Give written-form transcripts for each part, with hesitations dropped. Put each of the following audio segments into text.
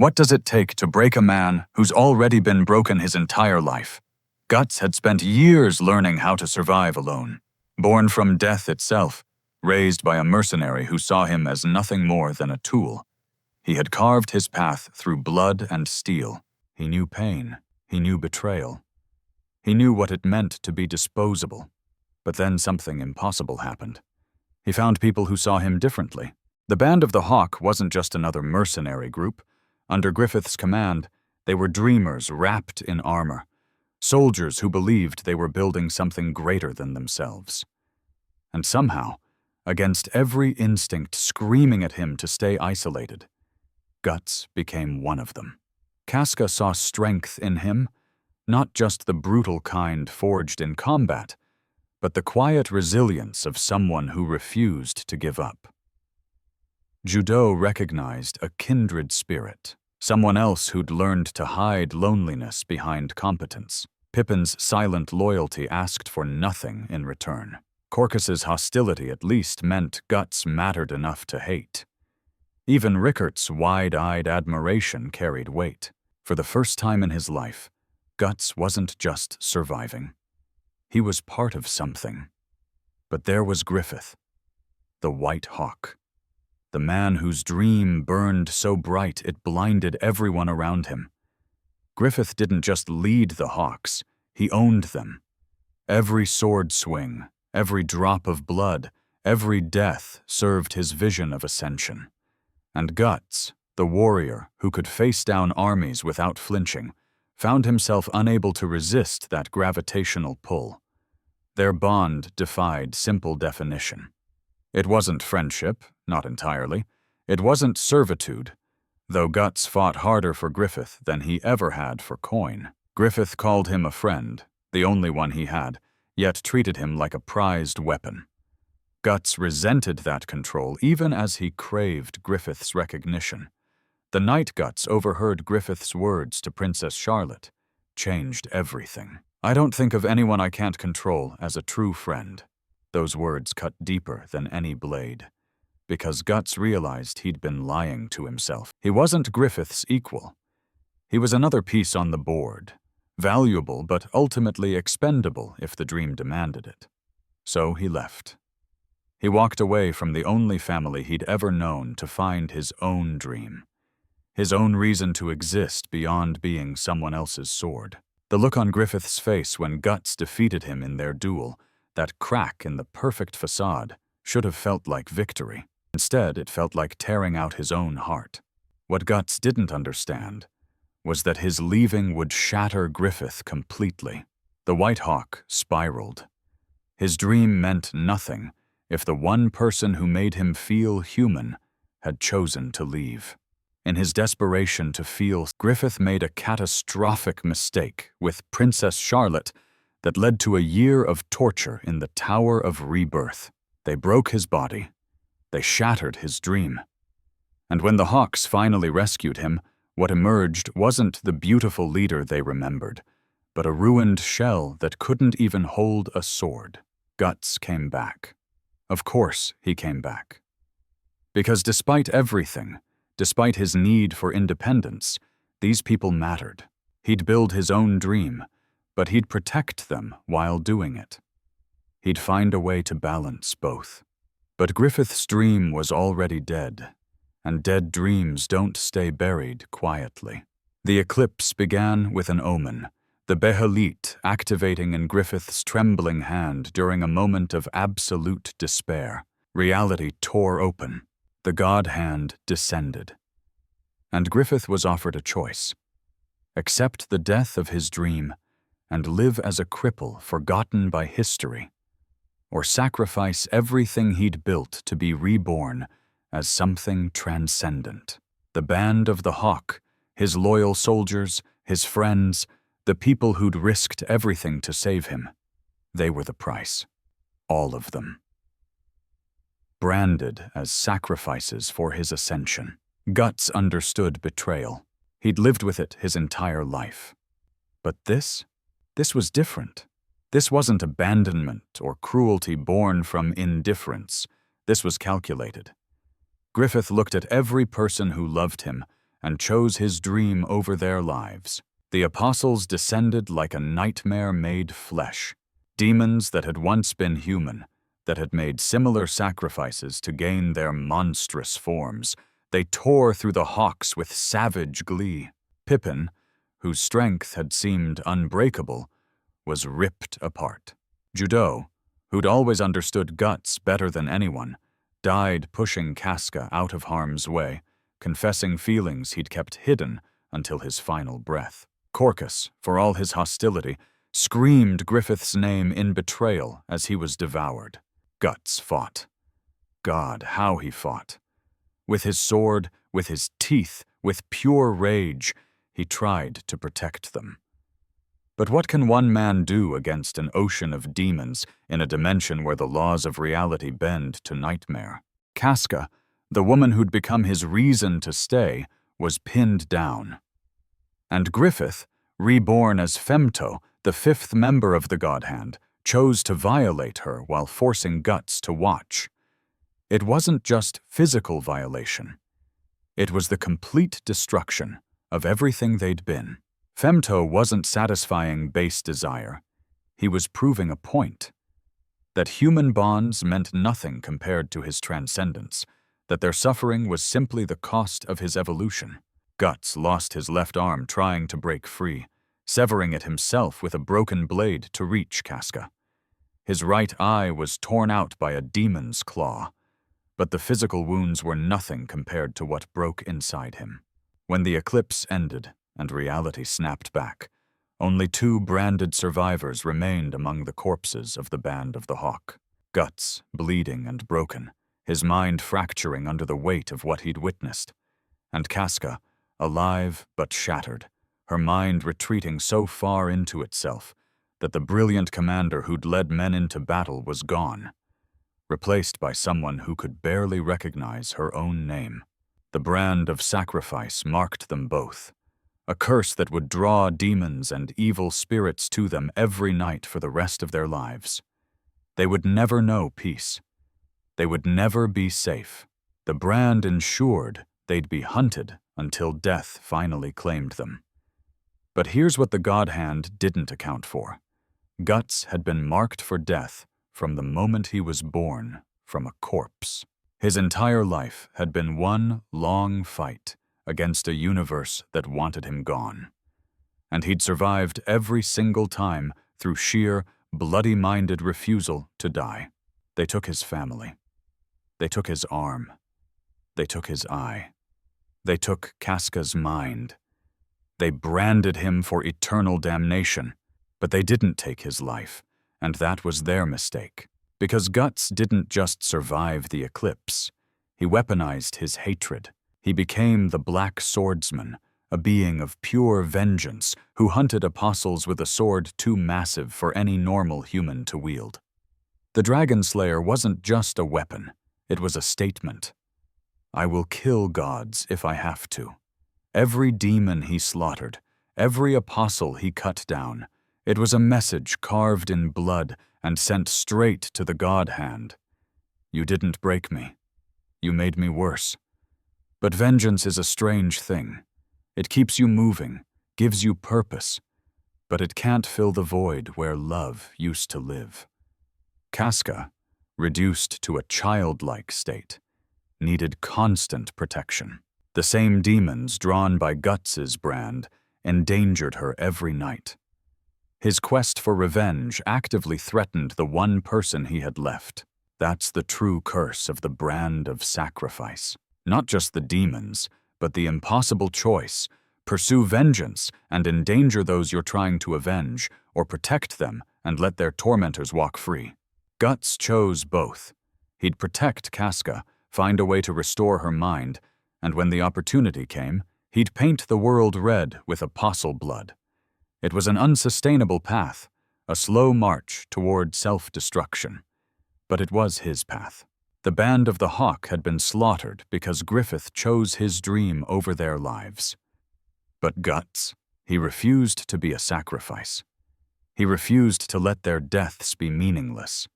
What does it take to break a man who's already been broken his entire life? Guts had spent years learning how to survive alone. Born from death itself, raised by a mercenary who saw him as nothing more than a tool, he had carved his path through blood and steel. He knew pain. He knew betrayal. He knew what it meant to be disposable. But then something impossible happened. He found people who saw him differently. The Band of the Hawk wasn't just another mercenary group. Under Griffith's command, they were dreamers wrapped in armor, soldiers who believed they were building something greater than themselves. And somehow, against every instinct screaming at him to stay isolated, Guts became one of them. Casca saw strength in him, not just the brutal kind forged in combat, but the quiet resilience of someone who refused to give up. Judeau recognized a kindred spirit, someone else who'd learned to hide loneliness behind competence. Pippin's silent loyalty asked for nothing in return. Corcus's hostility at least meant Guts mattered enough to hate. Even Rickert's wide-eyed admiration carried weight. For the first time in his life, Guts wasn't just surviving. He was part of something. But there was Griffith, the White Hawk, the man whose dream burned so bright it blinded everyone around him. Griffith didn't just lead the Hawks, he owned them. Every sword swing, every drop of blood, every death served his vision of ascension. And Guts, the warrior who could face down armies without flinching, found himself unable to resist that gravitational pull. Their bond defied simple definition. It wasn't friendship, not entirely. It wasn't servitude, though Guts fought harder for Griffith than he ever had for coin. Griffith called him a friend, the only one he had, yet treated him like a prized weapon. Guts resented that control even as he craved Griffith's recognition. The night Guts overheard Griffith's words to Princess Charlotte changed everything. "I don't think of anyone I can't control as a true friend." Those words cut deeper than any blade, because Guts realized he'd been lying to himself. He wasn't Griffith's equal. He was another piece on the board, valuable but ultimately expendable if the dream demanded it. So he left. He walked away from the only family he'd ever known to find his own dream, his own reason to exist beyond being someone else's sword. The look on Griffith's face when Guts defeated him in their duel, that crack in the perfect facade, should have felt like victory. Instead, it felt like tearing out his own heart. What Guts didn't understand was that his leaving would shatter Griffith completely. The White Hawk spiraled. His dream meant nothing if the one person who made him feel human had chosen to leave. In his desperation to feel, Griffith made a catastrophic mistake with Princess Charlotte that led to a year of torture in the Tower of Rebirth. They broke his body. They shattered his dream. And when the Hawks finally rescued him, what emerged wasn't the beautiful leader they remembered, but a ruined shell that couldn't even hold a sword. Guts came back. Of course he came back. Because despite everything, despite his need for independence, these people mattered. He'd build his own dream, but he'd protect them while doing it. He'd find a way to balance both. But Griffith's dream was already dead, and dead dreams don't stay buried quietly. The eclipse began with an omen, the Behelit activating in Griffith's trembling hand during a moment of absolute despair. Reality tore open. The god hand descended. And Griffith was offered a choice: accept the death of his dream and live as a cripple forgotten by history, or sacrifice everything he'd built to be reborn as something transcendent. The Band of the Hawk, his loyal soldiers, his friends, the people who'd risked everything to save him, they were the price. All of them. Branded as sacrifices for his ascension. Guts understood betrayal. He'd lived with it his entire life. But this was different. This wasn't abandonment or cruelty born from indifference. This was calculated. Griffith looked at every person who loved him and chose his dream over their lives. The apostles descended like a nightmare made flesh. Demons that had once been human, that had made similar sacrifices to gain their monstrous forms, they tore through the hawks with savage glee. Pippin, whose strength had seemed unbreakable, was ripped apart. Judeau, who'd always understood guts better than anyone, died pushing Casca out of harm's way, confessing feelings he'd kept hidden until his final breath. Corcus, for all his hostility, screamed Griffith's name in betrayal as he was devoured. Guts fought. God, how he fought. With his sword, with his teeth, with pure rage, he tried to protect them. But what can one man do against an ocean of demons in a dimension where the laws of reality bend to nightmare? Casca, the woman who'd become his reason to stay, was pinned down. And Griffith, reborn as Femto, the fifth member of the God Hand, chose to violate her while forcing Guts to watch. It wasn't just physical violation. It was the complete destruction of everything they'd been. Femto wasn't satisfying base desire. He was proving a point. That human bonds meant nothing compared to his transcendence, that their suffering was simply the cost of his evolution. Guts lost his left arm trying to break free, severing it himself with a broken blade to reach Casca. His right eye was torn out by a demon's claw, but the physical wounds were nothing compared to what broke inside him. When the eclipse ended and reality snapped back, only 2 branded survivors remained among the corpses of the Band of the Hawk. Guts, bleeding and broken, his mind fracturing under the weight of what he'd witnessed, and Casca, alive but shattered, her mind retreating so far into itself that the brilliant commander who'd led men into battle was gone, replaced by someone who could barely recognize her own name. The brand of sacrifice marked them both, a curse that would draw demons and evil spirits to them every night for the rest of their lives. They would never know peace. They would never be safe. The brand ensured they'd be hunted until death finally claimed them. But here's what the God Hand didn't account for. Guts had been marked for death from the moment he was born from a corpse. His entire life had been one long fight against a universe that wanted him gone. And he'd survived every single time through sheer, bloody-minded refusal to die. They took his family. They took his arm. They took his eye. They took Casca's mind. They branded him for eternal damnation, but they didn't take his life, and that was their mistake. Because Guts didn't just survive the eclipse, he weaponized his hatred. He became the Black Swordsman, a being of pure vengeance who hunted apostles with a sword too massive for any normal human to wield. The Dragon Slayer wasn't just a weapon, it was a statement. I will kill gods if I have to. Every demon he slaughtered, every apostle he cut down, it was a message carved in blood and sent straight to the God Hand. You didn't break me. You made me worse. But vengeance is a strange thing. It keeps you moving, gives you purpose, but it can't fill the void where love used to live. Casca, reduced to a childlike state, needed constant protection. The same demons drawn by Guts's brand endangered her every night. His quest for revenge actively threatened the one person he had left. That's the true curse of the brand of sacrifice. Not just the demons, but the impossible choice: pursue vengeance and endanger those you're trying to avenge, or protect them and let their tormentors walk free. Guts chose both. He'd protect Casca, find a way to restore her mind, and when the opportunity came, he'd paint the world red with apostle blood. It was an unsustainable path, a slow march toward self-destruction. But it was his path. The Band of the Hawk had been slaughtered because Griffith chose his dream over their lives. But Guts, he refused to be a sacrifice. He refused to let their deaths be meaningless.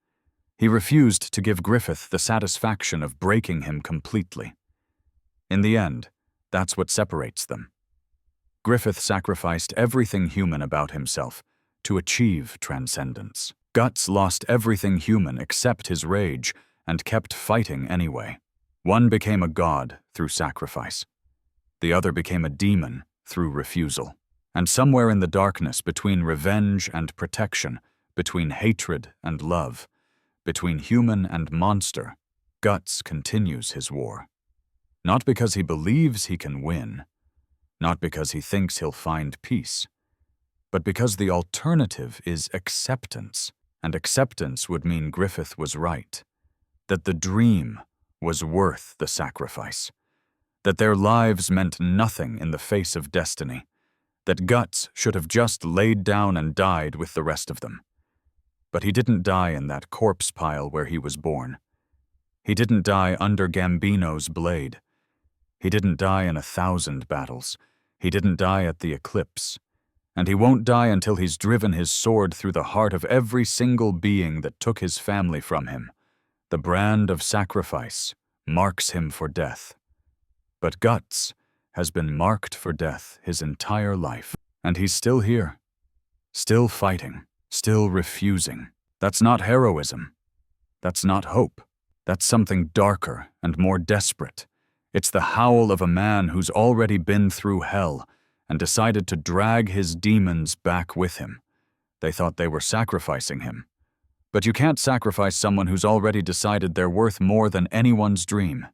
He refused to give Griffith the satisfaction of breaking him completely. In the end, That's what separates them. Griffith sacrificed everything human about himself to achieve transcendence. Guts lost everything human except his rage and kept fighting anyway. One became a god through sacrifice. The other became a demon through refusal. And somewhere in the darkness between revenge and protection, between hatred and love, between human and monster, Guts continues his war. Not because he believes he can win, not because he thinks he'll find peace, but because the alternative is acceptance, and acceptance would mean Griffith was right, that the dream was worth the sacrifice, that their lives meant nothing in the face of destiny, that Guts should have just laid down and died with the rest of them. But he didn't die in that corpse pile where he was born. He didn't die under Gambino's blade. He didn't die in 1,000 battles. He didn't die at the Eclipse. And he won't die until he's driven his sword through the heart of every single being that took his family from him. The brand of sacrifice marks him for death. But Guts has been marked for death his entire life, and he's still here, still fighting, still refusing. That's not heroism. That's not hope. That's something darker and more desperate. It's the howl of a man who's already been through hell and decided to drag his demons back with him. They thought they were sacrificing him. But you can't sacrifice someone who's already decided they're worth more than anyone's dream.